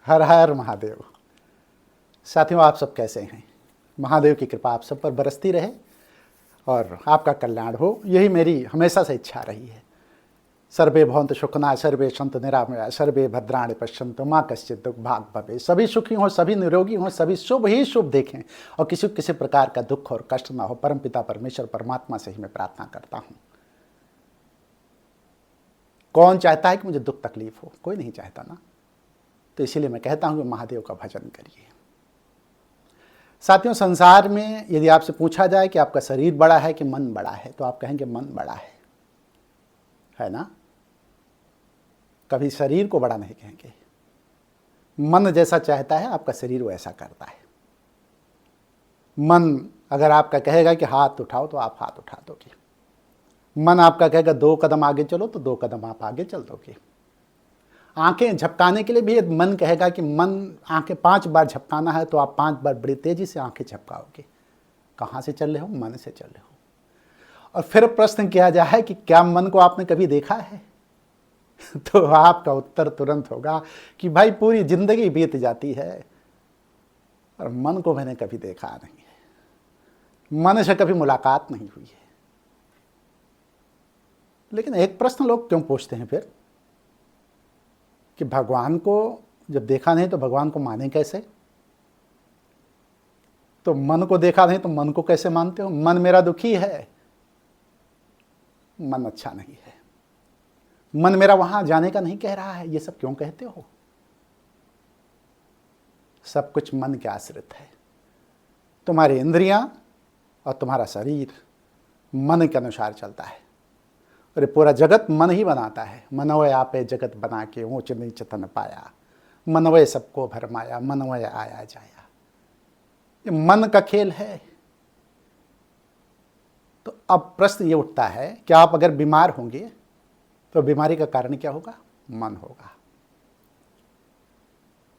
हर हर महादेव। साथियों, आप सब कैसे हैं? महादेव की कृपा आप सब पर बरसती रहे और आपका कल्याण हो, यही मेरी हमेशा से इच्छा रही है। सर्वे भवन्तु सुखिनः, सर्वे सन्तु निरामया, सर्वे भद्राणि पश्यन्तु मा कश्चित् दुःख भाग् भवेत्। सभी सुखी हों, सभी निरोगी हों, सभी शुभ ही शुभ देखें और किसी प्रकार का दुख और कष्ट ना हो। परमपिता परमेश्वर परमात्मा से ही मैं प्रार्थना करता हूँ। कौन चाहता है कि मुझे दुख तकलीफ हो? कोई नहीं चाहता ना। तो इसीलिए मैं कहता हूँ कि महादेव का भजन करिए। साथियों, संसार में यदि आपसे पूछा जाए कि आपका शरीर बड़ा है कि मन बड़ा है, तो आप कहेंगे मन बड़ा है ना? कभी शरीर को बड़ा नहीं कहेंगे। मन जैसा चाहता है आपका शरीर वैसा करता है। मन अगर आपका कहेगा कि हाथ उठाओ तो आप हाथ उठा दोगे। मन आपका कहेगा 2 कदम आगे चलो तो 2 कदम आप आगे चल दोगे। आंखें झपकाने के लिए भी मन कहेगा कि मन आंखें 5 बार झपकाना है तो आप 5 बार बड़ी तेजी से आंखें झपकाओगे। कहाँ से चल रहे हो? मन से चल रहे हो। और फिर प्रश्न किया जाए कि क्या मन को आपने कभी देखा है? तो आपका उत्तर तुरंत होगा कि भाई पूरी जिंदगी बीत जाती है और मन को मैंने कभी देखा नहीं है, मन से कभी मुलाकात नहीं हुई है। लेकिन एक प्रश्न लोग क्यों पूछते हैं फिर कि भगवान को जब देखा नहीं तो भगवान को माने कैसे? तो मन को देखा नहीं तो मन को कैसे मानते हो? मन मेरा दुखी है, मन अच्छा नहीं है, मन मेरा वहां जाने का नहीं कह रहा है, ये सब क्यों कहते हो? सब कुछ मन के आश्रित है। तुम्हारी इंद्रियां और तुम्हारा शरीर मन के अनुसार चलता है और ये पूरा जगत मन ही बनाता है। मनवय आपे जगत बना के ऊंच नीच तन पाया, मनवय सबको भरमाया, मनवय आया जाया। ये मन का खेल है। तो अब प्रश्न ये उठता है कि आप अगर बीमार होंगे तो बीमारी का कारण क्या होगा? मन होगा।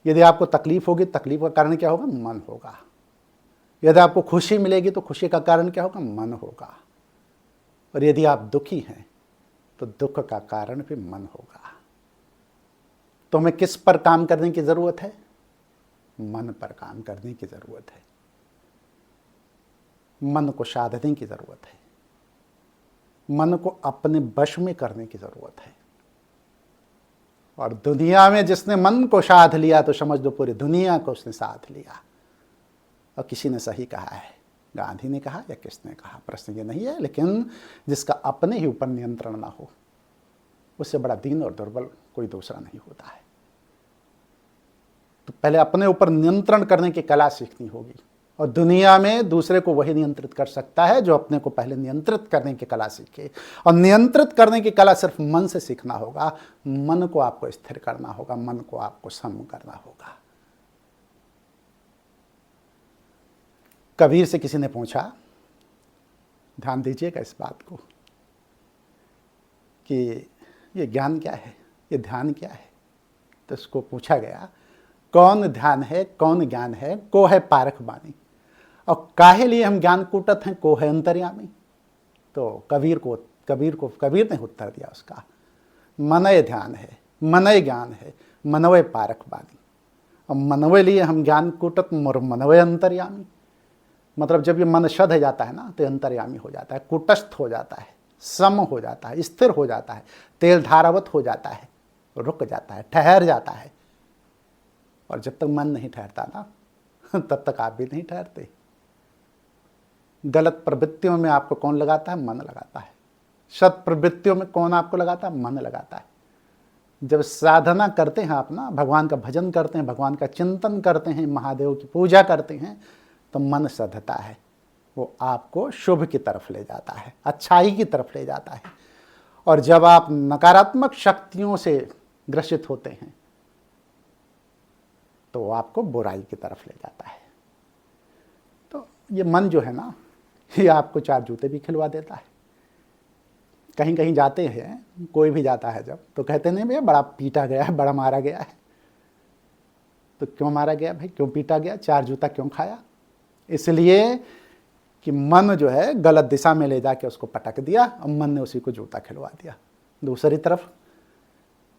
यदि आपको तकलीफ होगी, तकलीफ का कारण क्या होगा? मन होगा। यदि आपको खुशी मिलेगी तो खुशी का कारण क्या होगा? मन होगा। और यदि आप दुखी हैं तो दुख का कारण भी मन होगा। तो हमें किस पर काम करने की जरूरत है? मन पर काम करने की जरूरत है। मन को साधने की जरूरत है। मन को अपने वश में करने की जरूरत है। और दुनिया में जिसने मन को साध लिया तो समझ लो पूरी दुनिया को उसने साध लिया। और किसी ने सही कहा है, गांधी ने कहा या किसने कहा, प्रश्न ये नहीं है, लेकिन जिसका अपने ही ऊपर नियंत्रण ना हो उससे बड़ा दीन और दुर्बल कोई दूसरा नहीं होता है। तो पहले अपने ऊपर नियंत्रण करने की कला सीखनी होगी और दुनिया में दूसरे को वही नियंत्रित कर सकता है जो अपने को पहले नियंत्रित करने की कला सीखे। और नियंत्रित करने की कला सिर्फ मन से सीखना होगा। मन को आपको स्थिर करना होगा, मन को आपको सम करना होगा। कबीर से किसी ने पूछा, ध्यान दीजिएगा इस बात को, कि ये ज्ञान क्या है, ये ध्यान क्या है? तो उसको पूछा गया, कौन ध्यान है, कौन ज्ञान है, को है पारख बानी, और काहे लिए हम ज्ञान कूटत हैं, को है अंतर्यामी। तो कबीर ने उत्तर दिया उसका, मनय ध्यान है, मनय ज्ञान है, मनवय पारख बानी। और मनवय लिए हम ज्ञान कूटत, मोर मनवय अंतर्यामी। मतलब जब ये मन शुद्ध हो जाता है ना तो अंतर्यामी हो जाता है, कूटस्थ हो जाता है, सम हो जाता है, स्थिर हो जाता है, तेल धारावत हो जाता है, रुक जाता है, ठहर जाता है। और जब तक मन नहीं ठहरता ना तब तक आप भी नहीं ठहरते। गलत प्रवृत्तियों में आपको कौन लगाता है? मन लगाता है। सत प्रवृत्तियों में कौन आपको लगाता है? मन लगाता है। जब साधना करते हैं आप ना, भगवान का भजन करते हैं, भगवान का चिंतन करते हैं, महादेव की पूजा करते हैं, तो मन सधता है। वो आपको शुभ की तरफ ले जाता है, अच्छाई की तरफ ले जाता है। और जब आप नकारात्मक शक्तियों से ग्रसित होते हैं तो वो आपको बुराई की तरफ ले जाता है। तो ये मन जो है ना, ये आपको 4 जूते भी खिलवा देता है। कहीं कहीं जाते हैं, कोई भी जाता है जब, तो कहते नहीं भैया बड़ा पीटा गया है, बड़ा मारा गया है। तो क्यों मारा गया भाई, क्यों पीटा गया, 4 जूता क्यों खाया? इसलिए कि मन जो है गलत दिशा में ले जाके उसको पटक दिया और मन ने उसी को जूता खिलवा दिया। दूसरी तरफ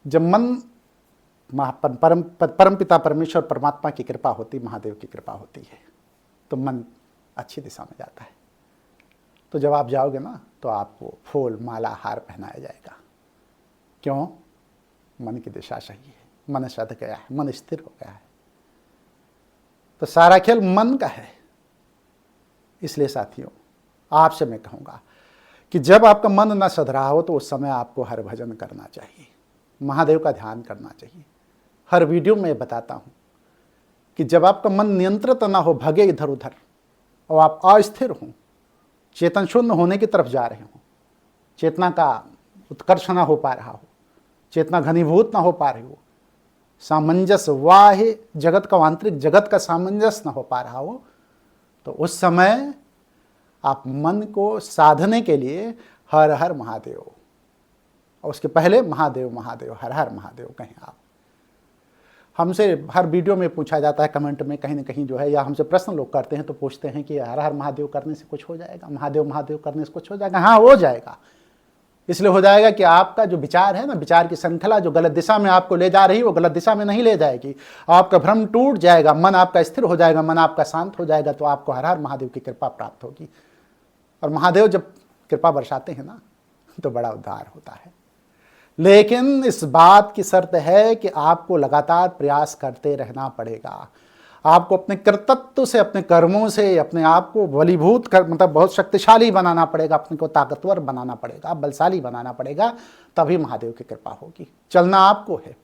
जब मन परम पिता परमेश्वर परमात्मा की कृपा होती, महादेव की कृपा होती है, तो मन अच्छी दिशा में जाता है। तो जब आप जाओगे ना तो आपको फूल माला हार पहनाया जाएगा। क्यों? मन की दिशा सही है, मन सध गया है, मन स्थिर हो गया है। तो सारा खेल मन का है। इसलिए साथियों, आपसे मैं कहूँगा कि जब आपका मन न सध रहा हो तो उस समय आपको हर भजन करना चाहिए, महादेव का ध्यान करना चाहिए। हर वीडियो में बताता हूँ कि जब आपका मन नियंत्रित ना हो, भगे इधर उधर, और आप अस्थिर हों, चेतन शून्य होने की तरफ जा रहे हों, चेतना का उत्कर्ष ना हो पा रहा हो, चेतना घनीभूत ना हो पा रही हो, सामंजस्य वाह्य जगत का आंतरिक जगत का सामंजस्य ना हो पा रहा हो, तो उस समय आप मन को साधने के लिए हर हर महादेव, और उसके पहले महादेव महादेव हर हर महादेव कहें आप। हमसे हर वीडियो में पूछा जाता है, कमेंट में कहीं ना कहीं जो है, या हमसे प्रश्न लोग करते हैं तो पूछते हैं कि हर हर महादेव करने से कुछ हो जाएगा, महादेव महादेव करने से कुछ हो जाएगा। हाँ, हो जाएगा। इसलिए हो जाएगा कि आपका जो विचार है ना, विचार की श्रृंखला जो गलत दिशा में आपको ले जा रही है, वो गलत दिशा में नहीं ले जाएगी। आपका भ्रम टूट जाएगा, मन आपका स्थिर हो जाएगा, मन आपका शांत हो जाएगा, तो आपको हर हर महादेव की कृपा प्राप्त होगी। और महादेव जब कृपा बरसाते हैं ना तो बड़ा उद्धार होता है। लेकिन इस बात की शर्त है कि आपको लगातार प्रयास करते रहना पड़ेगा। आपको अपने कर्तव्य से, अपने कर्मों से अपने आप को बलीभूत कर, मतलब बहुत शक्तिशाली बनाना पड़ेगा, अपने को ताकतवर बनाना पड़ेगा, बलशाली बनाना पड़ेगा, तभी महादेव की कृपा होगी। चलना आपको है,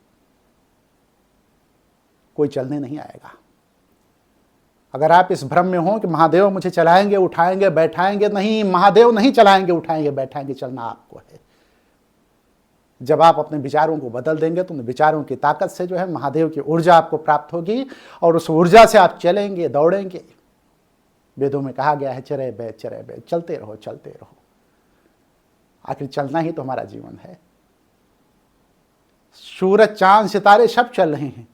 कोई चलने नहीं आएगा। अगर आप इस भ्रम में हो कि महादेव मुझे चलाएंगे उठाएंगे बैठाएंगे, नहीं, महादेव नहीं चलाएंगे उठाएंगे बैठाएंगे, चलना आपको है। जब आप अपने विचारों को बदल देंगे तो उन विचारों की ताकत से जो है महादेव की ऊर्जा आपको प्राप्त होगी, और उस ऊर्जा से आप चलेंगे, दौड़ेंगे। वेदों में कहा गया है चरे बैद, चलते रहो चलते रहो। आखिर चलना ही तो हमारा जीवन है। सूरज चांद सितारे सब चल रहे हैं,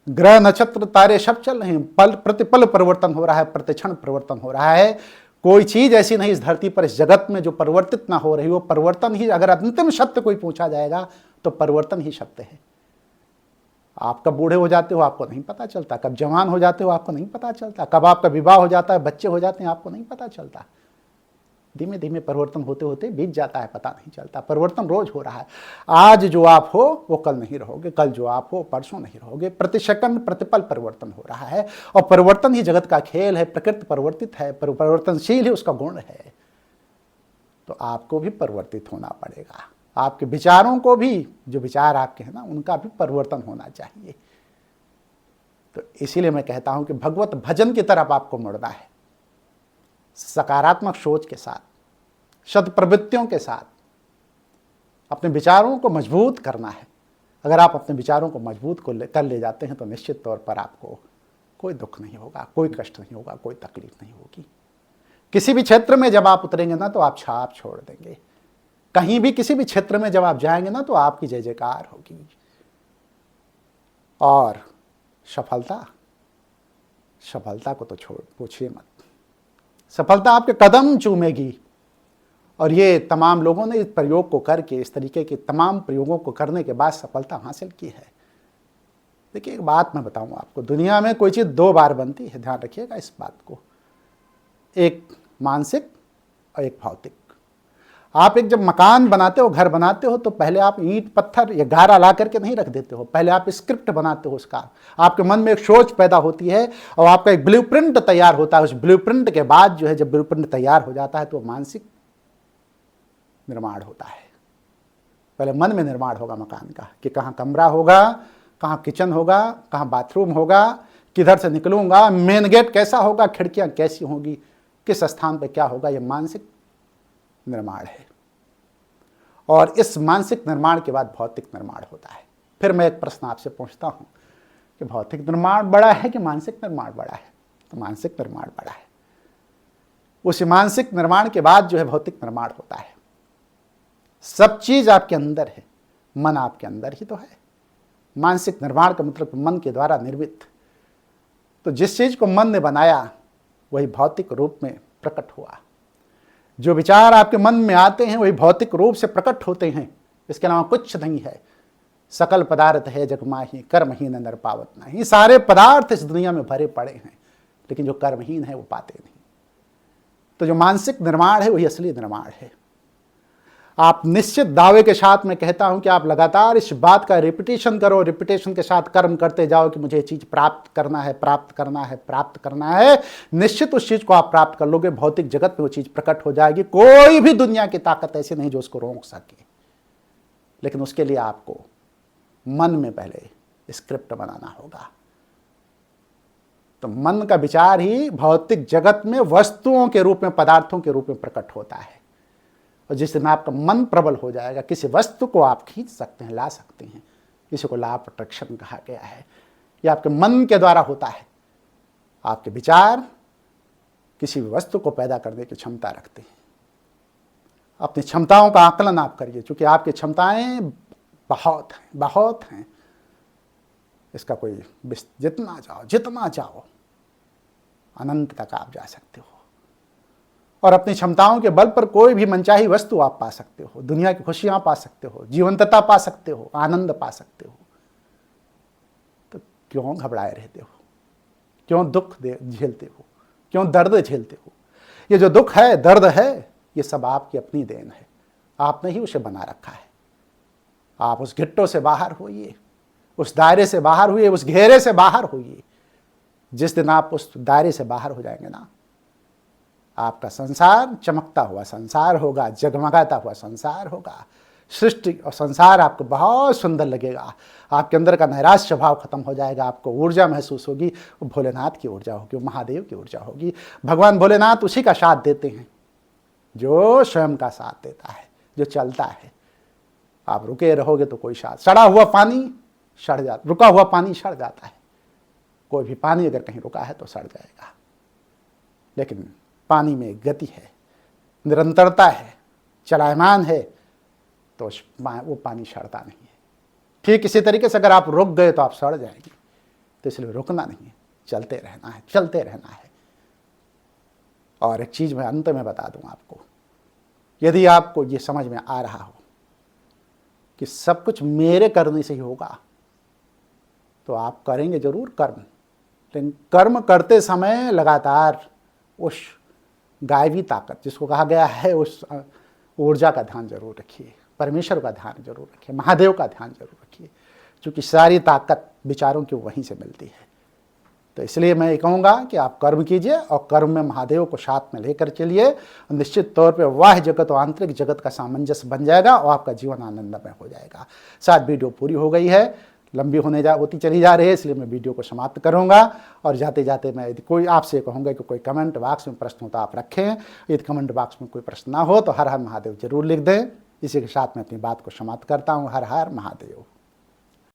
ग्रह नक्षत्र तारे सब चल रहे हैं, पल प्रतिपल परिवर्तन हो रहा है, प्रतिक्षण परिवर्तन हो रहा है। कोई चीज ऐसी नहीं इस धरती पर, इस जगत में जो परिवर्तित ना हो रही हो। परिवर्तन ही, अगर अंतिम सत्य कोई पूछा जाएगा तो परिवर्तन ही सत्य है। आप कब बूढ़े हो जाते हो आपको नहीं पता चलता, कब जवान हो जाते हो आपको नहीं पता चलता, कब आपका विवाह हो जाता है, बच्चे हो जाते हैं, आपको नहीं पता चलता। धीमे धीमे परिवर्तन होते होते बीत जाता है, पता नहीं चलता। परिवर्तन रोज हो रहा है। आज जो आप हो वो कल नहीं रहोगे, कल जो आप हो परसों नहीं रहोगे। प्रति सेकंड प्रतिपल परिवर्तन हो रहा है, और परिवर्तन ही जगत का खेल है। प्रकृति परिवर्तित है, परिवर्तनशील ही उसका गुण है। तो आपको भी परिवर्तित होना पड़ेगा। आपके विचारों को भी, जो विचार आपके हैं ना, उनका भी परिवर्तन होना चाहिए। तो इसीलिए मैं कहता हूं कि भगवत भजन की तरफ आपको मुड़ना है, सकारात्मक सोच के साथ, सद्प्रवृत्तियों के साथ अपने विचारों को मजबूत करना है। अगर आप अपने विचारों को मजबूत कर ले जाते हैं तो निश्चित तौर पर आपको कोई दुख नहीं होगा, कोई कष्ट नहीं होगा, कोई तकलीफ नहीं होगी। किसी भी क्षेत्र में जब आप उतरेंगे ना तो आप छाप छोड़ देंगे। कहीं भी किसी भी क्षेत्र में जब आप जाएंगे ना तो आपकी जय जयकार होगी। और सफलता को तो पूछिए मत। सफलता आपके कदम चूमेगी। और ये तमाम लोगों ने इस प्रयोग को करके, इस तरीके के तमाम प्रयोगों को करने के बाद सफलता हासिल की है। देखिए, एक बात मैं बताऊं आपको, दुनिया में कोई चीज़ दो बार बनती है, ध्यान रखिएगा इस बात को। एक मानसिक और एक भौतिक। आप एक जब मकान बनाते हो, घर बनाते हो, तो पहले आप ईंट पत्थर या गारा ला करके नहीं रख देते हो। पहले आप स्क्रिप्ट बनाते हो उसका। आपके मन में एक सोच पैदा होती है और आपका एक ब्लूप्रिंट तैयार होता है। उस ब्लूप्रिंट के बाद जो है, जब ब्लूप्रिंट तैयार हो जाता है तो मानसिक निर्माण होता है। पहले मन में निर्माण होगा मकान का, कि कहाँ कमरा होगा, कहाँ किचन होगा, कहाँ बाथरूम होगा, किधर से निकलूंगा, मेन गेट कैसा होगा, खिड़कियाँ कैसी होंगी, किस स्थान पर क्या होगा। यह मानसिक निर्माण है। और इस मानसिक निर्माण के बाद भौतिक निर्माण होता है। फिर मैं एक प्रश्न आपसे पूछता हूं कि भौतिक निर्माण बड़ा है कि मानसिक निर्माण बड़ा है? तो मानसिक निर्माण बड़ा है। उस मानसिक निर्माण के बाद जो है भौतिक निर्माण होता है। सब चीज आपके अंदर है, मन आपके अंदर ही तो है। मानसिक निर्माण का मतलब मन के द्वारा निर्मित। तो जिस चीज को मन ने बनाया वही भौतिक रूप में प्रकट हुआ। जो विचार आपके मन में आते हैं वही भौतिक रूप से प्रकट होते हैं, इसके अलावा कुछ नहीं है। सकल पदार्थ है जग माही, कर्महीन नर पावत नहीं। सारे पदार्थ इस दुनिया में भरे पड़े हैं, लेकिन जो कर्महीन है वो पाते नहीं। तो जो मानसिक निर्माण है वही असली निर्माण है। आप निश्चित दावे के साथ मैं कहता हूं कि आप लगातार इस बात का रिपीटेशन करो, रिपीटेशन के साथ कर्म करते जाओ कि मुझे ये चीज प्राप्त करना है, प्राप्त करना है, प्राप्त करना है। निश्चित उस चीज को आप प्राप्त कर लोगे, भौतिक जगत में वो चीज प्रकट हो जाएगी। कोई भी दुनिया की ताकत ऐसी नहीं जो उसको रोक सके, लेकिन उसके लिए आपको मन में पहले स्क्रिप्ट बनाना होगा। तो मन का विचार ही भौतिक जगत में वस्तुओं के रूप में, पदार्थों के रूप में प्रकट होता है। और जिस दिन आपका मन प्रबल हो जाएगा, किसी वस्तु को आप खींच सकते हैं, ला सकते हैं। इसी को लॉ ऑफ अट्रैक्शन कहा गया है। यह आपके मन के द्वारा होता है। आपके विचार किसी भी वस्तु को पैदा करने की क्षमता रखते हैं। अपनी क्षमताओं का आकलन आप करिए, क्योंकि आपकी क्षमताएं बहुत हैं। इसका कोई जितना जाओ अनंत तक आप जा सकते हो। और अपनी क्षमताओं के बल पर कोई भी मनचाही वस्तु आप पा सकते हो, दुनिया की खुशियां पा सकते हो, जीवंतता पा सकते हो, आनंद पा सकते हो। तो क्यों घबराए रहते हो? क्यों दुख झेलते हो? क्यों दर्द झेलते हो? ये जो दुख है, दर्द है, ये सब आपकी अपनी देन है। आपने ही उसे बना रखा है। आप उस घिट्टों से बाहर होइए, उस दायरे से बाहर हुए, उस घेरे से बाहर होइए। जिस दिन आप उस दायरे से बाहर हो जाएंगे ना, आपका संसार चमकता हुआ संसार होगा, जगमगाता हुआ संसार होगा। सृष्टि और संसार आपको बहुत सुंदर लगेगा। आपके अंदर का नैराश्य भाव खत्म हो जाएगा। आपको ऊर्जा महसूस होगी, वो भोलेनाथ की ऊर्जा होगी, वो महादेव की ऊर्जा होगी। भगवान भोलेनाथ उसी का साथ देते हैं जो स्वयं का साथ देता है, जो चलता है। आप रुके रहोगे तो कोई साथ, सड़ा हुआ पानी सड़ जाता, रुका हुआ पानी सड़ जाता है। कोई भी पानी अगर कहीं रुका है तो सड़ जाएगा, लेकिन पानी में गति है, निरंतरता है, चलायमान है, तो वो पानी सड़ता नहीं है। ठीक इसी तरीके से अगर आप रुक गए तो आप सड़ जाएंगे। तो इसलिए रुकना नहीं है, चलते रहना है, चलते रहना है। और एक चीज मैं अंत में बता दूं आपको, यदि आपको ये समझ में आ रहा हो कि सब कुछ मेरे करने से ही होगा, तो आप करेंगे जरूर कर्म, लेकिन कर्म करते समय लगातार उस गायबी ताकत जिसको कहा गया है, उस ऊर्जा का ध्यान जरूर रखिए, परमेश्वर का ध्यान जरूर रखिए, महादेव का ध्यान जरूर रखिए, क्योंकि सारी ताकत विचारों की वहीं से मिलती है। तो इसलिए मैं ये कहूँगा कि आप कर्म कीजिए और कर्म में महादेव को साथ में लेकर चलिए। निश्चित तौर पे बाह्य जगत और आंतरिक जगत का सामंजस्य बन जाएगा और आपका जीवन आनंदमय हो जाएगा। शायद वीडियो पूरी हो गई है, लंबी होती चली जा रही है, इसलिए मैं वीडियो को समाप्त करूंगा। और जाते जाते मैं यदि कोई आपसे कहूँगा कि कोई कमेंट बॉक्स में प्रश्न हो तो आप रखें। यदि कमेंट बॉक्स में कोई प्रश्न ना हो तो हर हर महादेव जरूर लिख दें। इसी के साथ मैं अपनी बात को समाप्त करता हूँ। हर हर महादेव।